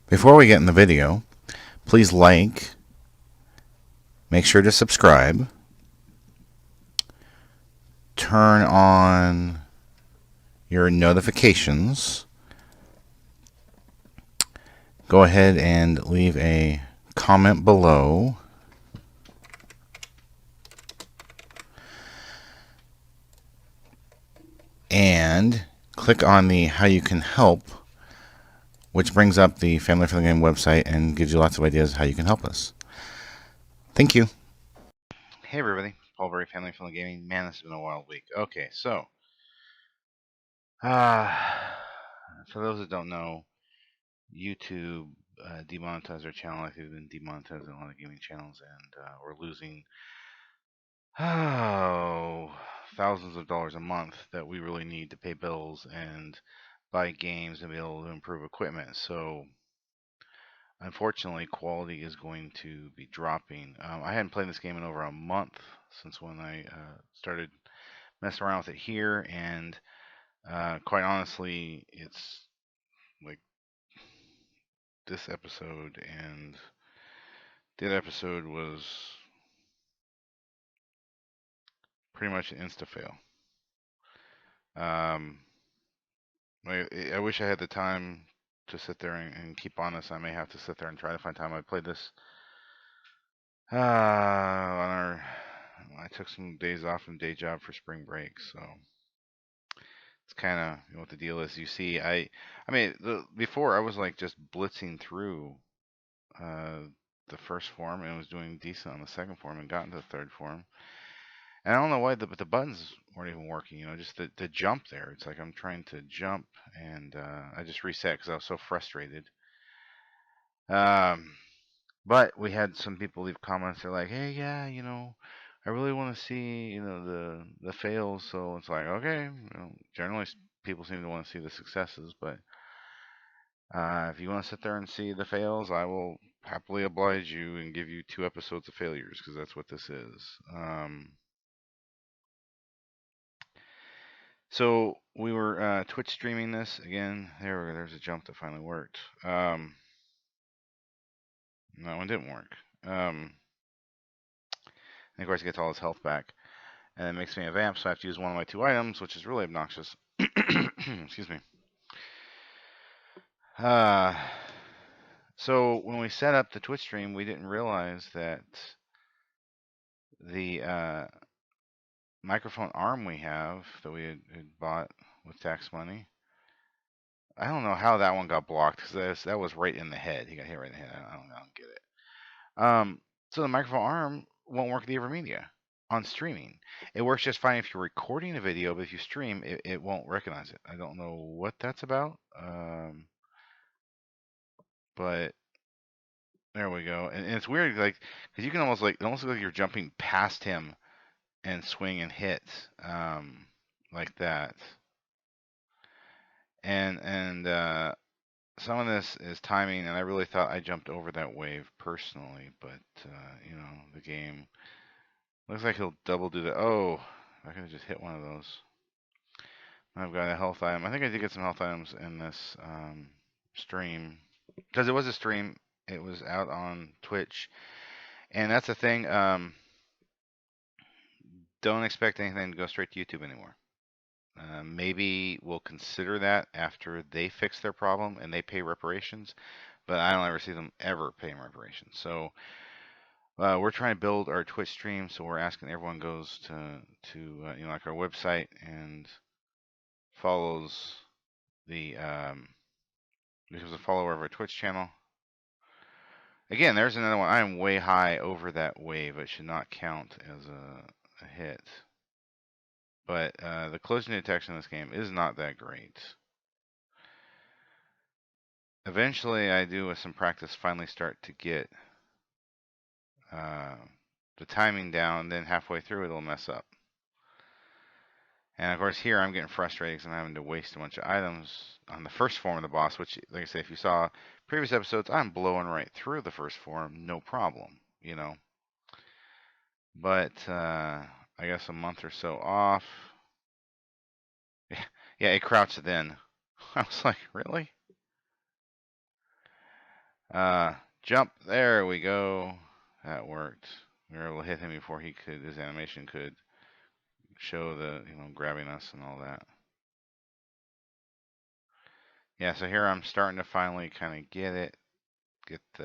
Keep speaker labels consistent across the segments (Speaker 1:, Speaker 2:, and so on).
Speaker 1: Before we get in the video, please like, make sure to subscribe, turn on your notifications, go ahead and leave a comment below, and click on the how you can help, which brings up the Family Friendly Game website and gives you lots of ideas how you can help us. Thank you. Hey everybody, Paul Berry, Family Friendly Gaming. Man, this has been a wild week. Okay, so for those that don't know, YouTube demonetized our channel. Like they've been demonetizing a lot of gaming channels, and we're losing thousands of dollars a month that we really need to pay bills and buy games and be able to improve equipment. So unfortunately, quality is going to be dropping. I hadn't played this game in over a month since when I started messing around with it here, and quite honestly, it's like this episode and that episode was pretty much an insta fail. Um, I wish I had the time to sit there and keep on this. I may have to sit there and try to find time. I played this on our. I took some days off from day job for spring break, so it's kind of what the deal is. You see, before I was like just blitzing through uh, the first form and was doing decent on the second form and got into the third form. And I don't know why the buttons weren't even working. Just the jump there. It's like I'm trying to jump, and I just reset because I was so frustrated. Um, but we had some people leave comments. They're like, "Hey, yeah, I really want to see, the fails." So it's like, okay, generally people seem to want to see the successes, but if you want to sit there and see the fails, I will happily oblige you and give you 2 episodes of failures because that's what this is. So we were Twitch streaming this again. There's a jump that finally worked. That one didn't work. And of course, he gets all his health back, and it makes me a vamp, so I have to use one of my 2 items, which is really obnoxious. Excuse me. Uh, so when we set up the Twitch stream, we didn't realize that the microphone arm we have that we had bought with tax money. I don't know how that one got blocked because that was right in the head. He got hit right in the head. I don't get it. So the microphone arm won't work with the Evermedia on streaming. It works just fine if you're recording a video, but if you stream, it won't recognize it. I don't know what that's about. But there we go. And it's weird, like, because you can almost it almost looks like you're jumping past him and swing and hit, like that. And some of this is timing, and I really thought I jumped over that wave personally, but the game looks like he'll double do that. Oh, I could have just hit one of those. I've got a health item. I think I did get some health items in this stream because it was a stream. It was out on Twitch, and that's the thing. Don't expect anything to go straight to YouTube anymore. Maybe we'll consider that after they fix their problem and they pay reparations, but I don't ever see them ever paying reparations. So we're trying to build our Twitch stream, so we're asking everyone goes to like our website and follows the becomes a follower of our Twitch channel. Again, there's another one. I am way high over that wave. It should not count as a hit. But the collision detection in this game is not that great. Eventually, I do with some practice finally start to get the timing down. Then halfway through, it'll mess up. And of course, here I'm getting frustrated because I'm having to waste a bunch of items on the first form of the boss, which, like I say, if you saw previous episodes, I'm blowing right through the first form, no problem, But I guess a month or so off. Yeah, it crouched then. I was like, really? Uh, jump. There we go. That worked. We were able to hit him before his animation could show the, grabbing us and all that. Yeah, so here I'm starting to finally kind of get it. Get the,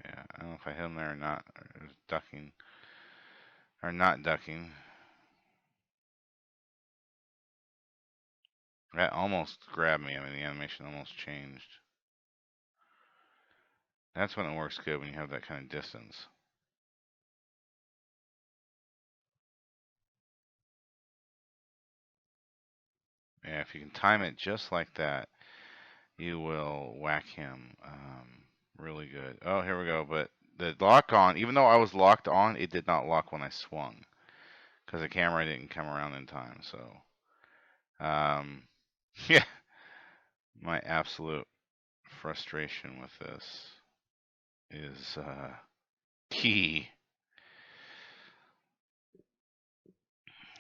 Speaker 1: yeah, I don't know if I hit him there or not. Or ducking. Or not ducking. That almost grabbed me. I mean, the animation almost changed. That's when it works good, when you have that kind of distance. Yeah, if you can time it just like that, you will whack him really good. Oh, here we go. But the lock on, even though I was locked on, it did not lock when I swung because the camera didn't come around in time. So, yeah, my absolute frustration with this is key.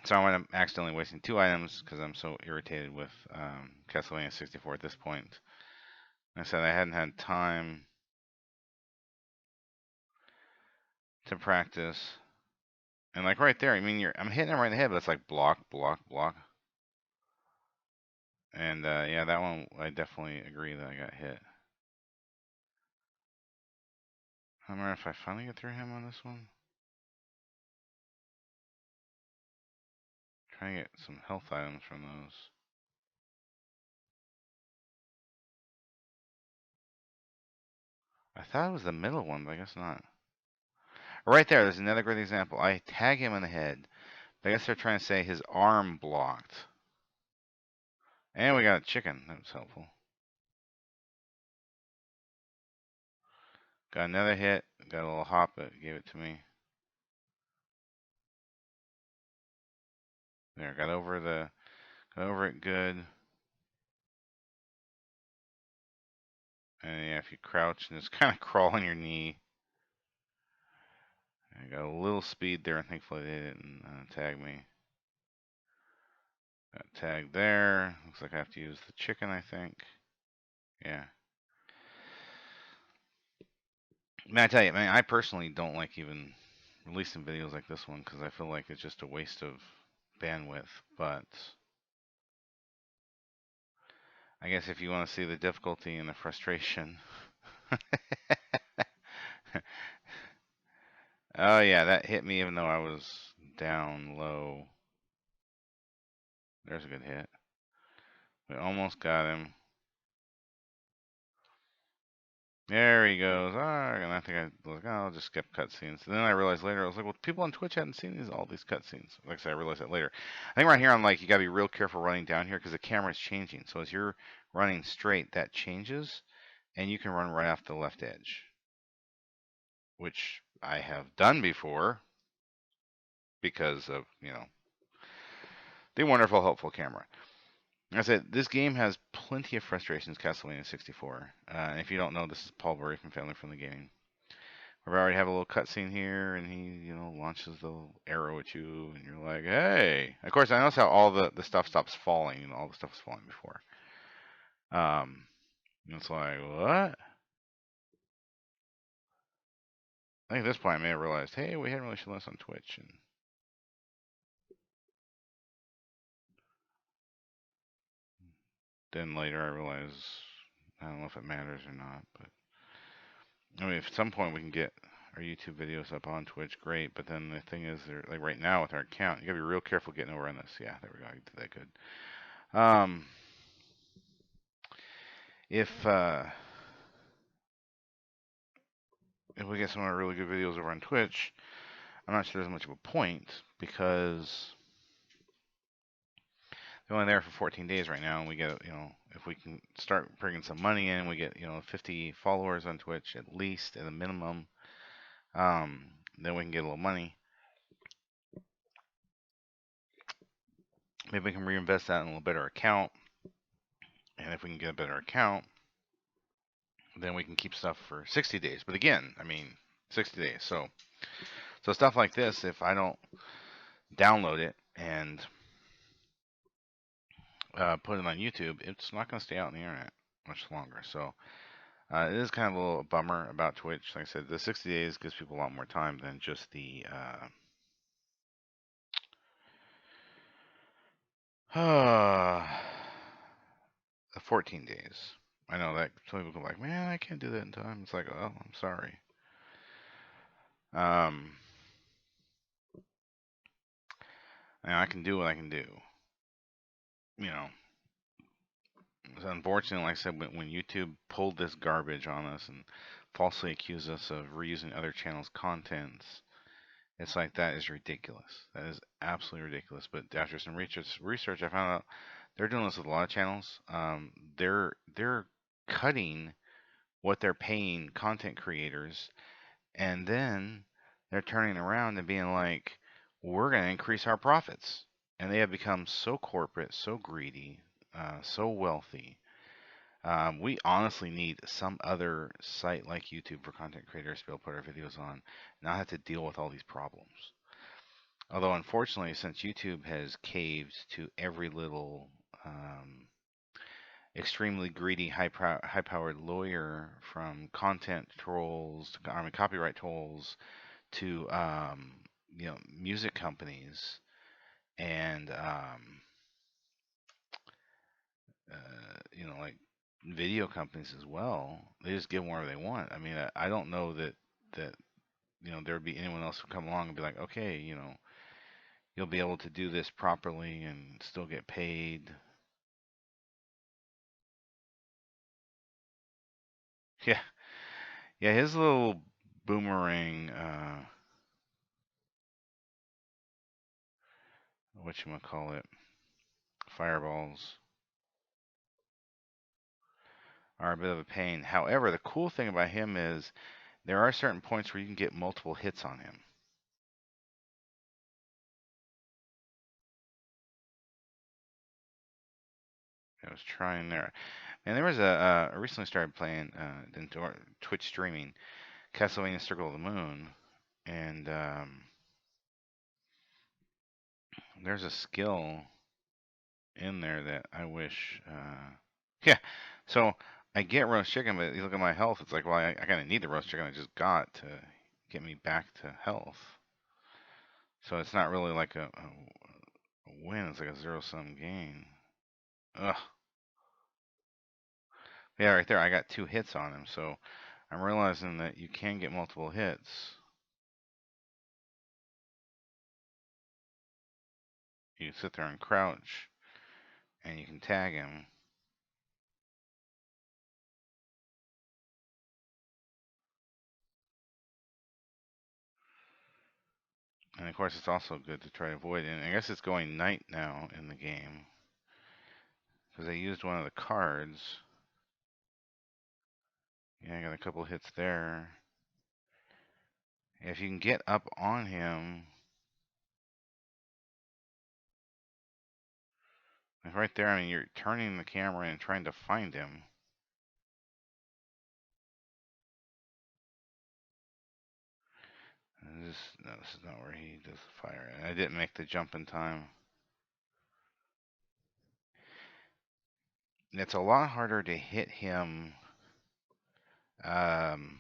Speaker 1: So I'm accidentally wasting 2 items because I'm so irritated with Castlevania 64 at this point. I said I hadn't had time to practice. And like right there, I mean, I'm hitting him right in the head, but it's like block, block, block. And yeah, that one I definitely agree that I got hit. I wonder if I finally get through him on this one. Try to get some health items from those. I thought it was the middle one, but I guess not. Right there's another great example. I tag him in the head. But I guess they're trying to say his arm blocked. And we got a chicken. That was helpful. Got another hit. Got a little hop, but gave it to me. There, got over it good. And yeah, if you crouch and just kind of crawl on your knee. I got a little speed there, and thankfully they didn't tag me. Got tagged there. Looks like I have to use the chicken, I think. Yeah. Man, I tell you, man, I personally don't like even releasing videos like this one because I feel like it's just a waste of bandwidth. But I guess if you want to see the difficulty and the frustration. Oh, yeah, that hit me even though I was down low. There's a good hit. We almost got him. There he goes. Ah, and I think I was like, oh, I'll just skip cutscenes. And then I realized later, I was like, well, people on Twitch hadn't seen all these cutscenes. Like I said, I realized that later. I think right here, I'm like, you gotta be real careful running down here because the camera is changing. So as you're running straight, that changes, and you can run right off the left edge, which I have done before because of, the wonderful, helpful camera. Like I said, this game has plenty of frustrations, Castlevania 64. And if you don't know, this is Paul Burry from Family Friendly Gaming. We already have a little cutscene here, and he, launches the arrow at you, and you're like, hey. Of course, I notice how all the stuff stops falling. All the stuff was falling before. It's like, what? I think at this point I may have realized, hey, we hadn't really shown this on Twitch. And then later I realized, I don't know if it matters or not, but I mean, if at some point we can get our YouTube videos up on Twitch, great. But then the thing is, they're like right now with our account, you gotta be real careful getting over on this. Yeah, there we go. I did that good. If if we get some really good videos over on Twitch, I'm not sure there's much of a point because they're only there for 14 days right now, and we get, if we can start bringing some money in, we get, 50 followers on Twitch at least, at a minimum. Then we can get a little money. Maybe we can reinvest that in a little better account. And if we can get a better account, then we can keep stuff for 60 days. But again, I mean, 60 days. So stuff like this, if I don't download it and put it on YouTube, it's not going to stay out on the internet much longer. So it is kind of a little bummer about Twitch. Like I said, the 60 days gives people a lot more time than just the 14 days. I know that some people go like, man, I can't do that in time. It's like, oh, I'm sorry. Um, I can do what I can do. You know, so unfortunately, like I said, when YouTube pulled this garbage on us and falsely accused us of reusing other channels' contents, it's like that is ridiculous. That is absolutely ridiculous. But after some research, I found out they're doing this with a lot of channels. They're cutting what they're paying content creators, and then they're turning around and being like, "We're going to increase our profits." And they have become so corporate, so greedy, so wealthy. We honestly need some other site like YouTube for content creators to be able to put our videos on, not have to deal with all these problems. Although, unfortunately, since YouTube has caved to every little extremely greedy, high-powered lawyer, from content trolls, I mean, copyright trolls, to music companies and like video companies as well. They just give them whatever they want. I mean, I don't know that there would be anyone else who come along and be like, okay, you'll be able to do this properly and still get paid. Yeah, yeah. His little boomerang, whatchamacallit, fireballs are a bit of a pain. However, the cool thing about him is there are certain points where you can get multiple hits on him. I was trying there. And there was I recently started playing into Twitch streaming Castlevania Circle of the Moon, and there's a skill in there that I wish. Yeah, so I get roast chicken, but you look at my health. It's like, well, I kind of need the roast chicken I just got to get me back to health. So it's not really like a win. It's like a zero sum gain. Ugh. Yeah, right there. I got 2 hits on him, so I'm realizing that you can get multiple hits. You can sit there and crouch, and you can tag him. And of course, it's also good to try to avoid. And I guess it's going night now in the game because I used one of the cards. Yeah, I got a couple hits there. If you can get up on him, like right there, I mean, you're turning the camera and trying to find him. No, this is not where he does the fire. I didn't make the jump in time. It's a lot harder to hit him um,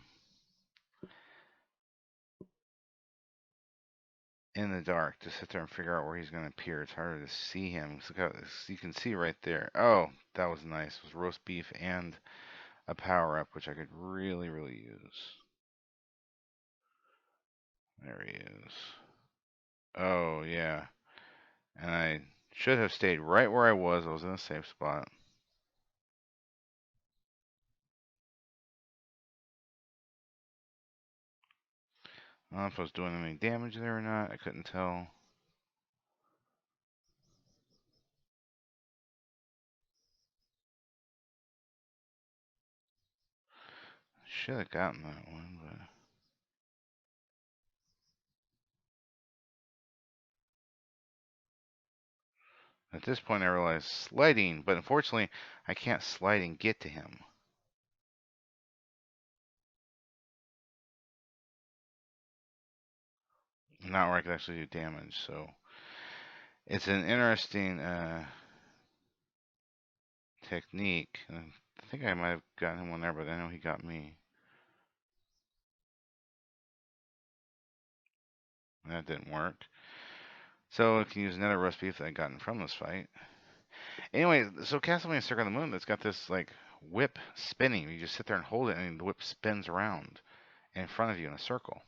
Speaker 1: in the dark, to sit there and figure out where he's going to appear. It's harder to see him. So you can see right there. Oh, that was nice. It was roast beef and a power up, which I could really, really use. There he is. Oh, yeah. And I should have stayed right where I was. I was in a safe spot. I don't know if I was doing any damage there or not. I couldn't tell. Should have gotten that one, but at this point I realized sliding, but unfortunately I can't slide and get to him. Not where I could actually do damage, so it's an interesting technique. I think I might have gotten him one there, but I know he got me. That didn't work. So I can use another roast beef that I gotten from this fight. Anyway, so Castlevania Circle of the Moon, that's got this like whip spinning. You just sit there and hold it, and the whip spins around in front of you in a circle,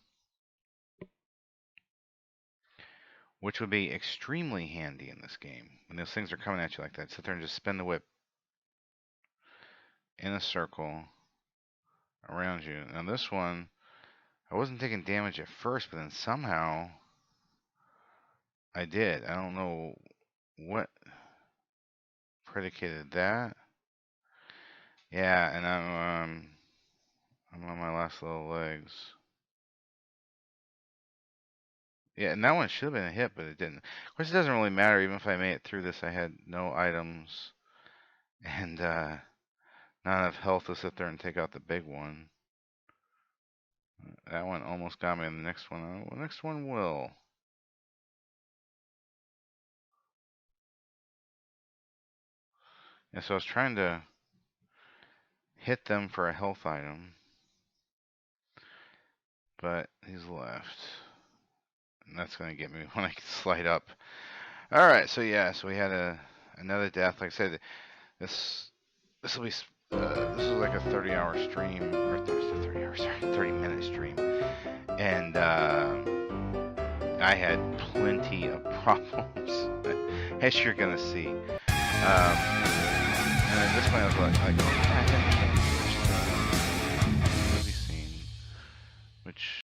Speaker 1: which would be extremely handy in this game. When those things are coming at you like that, sit there and just spin the whip in a circle around you. Now this one, I wasn't taking damage at first, but then somehow I did. I don't know what predicated that. Yeah, and I'm on my last little legs. Yeah, and that one should have been a hit, but it didn't. Of course, it doesn't really matter. Even if I made it through this, I had no items and not enough health to sit there and take out the big one. That one almost got me, and the next one, the next one will. And so I was trying to hit them for a health item, but he's left. And that's going to get me when I slide up. All right, so yeah, so we had another death. Like I said, this will be this is like a 30-hour stream, or 30 hours, sorry, 30-minute stream, and I had plenty of problems, as you're gonna see. And at this point, I was like, oh, I haven't finished the movie scene, which